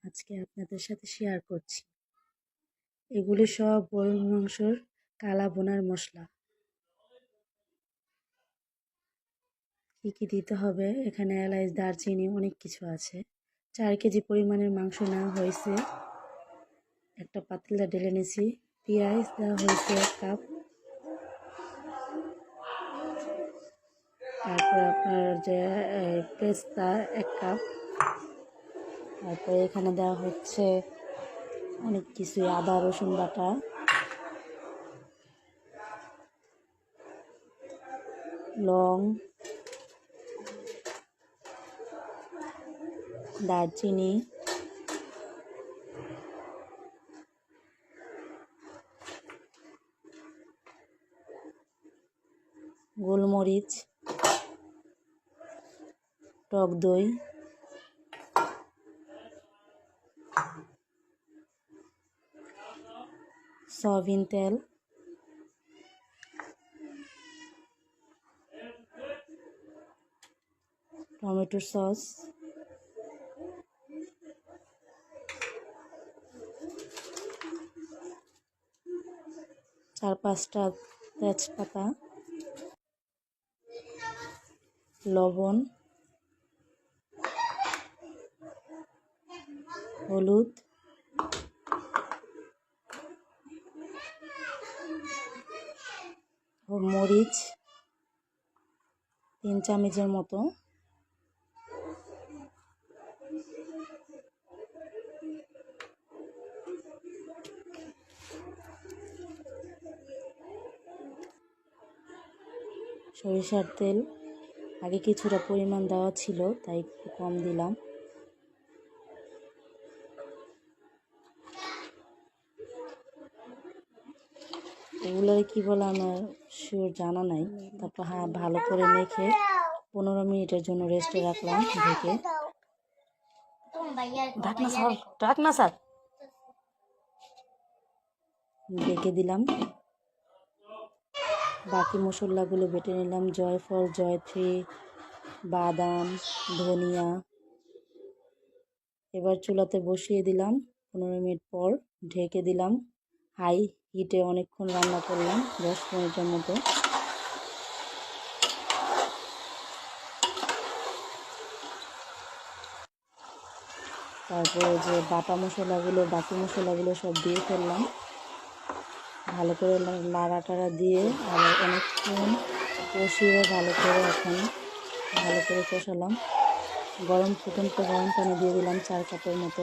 আজকে আপনাদের সাথে শেয়ার করছি। এগুলি সব গরুর মাংসর কালা বোনার মশলা। কি কি দিতে হবে, এখানে এলাচ, দারচিনি অনেক কিছু আছে। 4 কেজি পরিমাণের মাংস নেওয়া হয়েছে। একটা পাতিলা ঢেলে নিয়েছি। পেঁয়াজ দেওয়া হয়েছে 1 কাপ। তারপর আপনার যে পেস্তা 1 কাপ। তারপরে এখানে দেওয়া হচ্ছে অনেক কিছু, আদা রসুন বাটা, লং, দারচিনি, গোলমরিচ, টক দই, সয়াবিন তেল, টমেটো সস, চার পাঁচটা তেজপাতা, লবণ, হলুদ, ও মরিচ 3 চামচের মতো, সরিষার তেল আগে কিছুটা পরিমাণ দেওয়া ছিল, তাই একটু কম দিলাম। এগুলোর কি বলে আমার শিওর জানা নাই। তারপর ভালো করে মেখে 15 মিনিটের জন্য রেস্টে রাখলাম ঢেকে। ঢাকনা স্যার ঢেকে দিলাম। বাকি মশলাগুলো বেটে নিলাম, জয়ফল, জয়ত্রী, বাদাম, ধনিয়া। এবার চুলাতে বসিয়ে দিলাম। 15 মিনিট পর ঢেকে দিলাম। হাই হিটে অনেকক্ষণ রান্না করলাম, 10 মিনিটের মতো। তারপরে যে বাটা মশলাগুলো, বাকি মশলাগুলো সব দিয়ে ফেললাম। ভালো করে নাড়াটাড়া দিয়ে আর অনেকক্ষণ কষিয়ে ভালো করে কষালাম। ফুটন্ত গরম পানি দিয়ে দিলাম 4 কাপের মতো।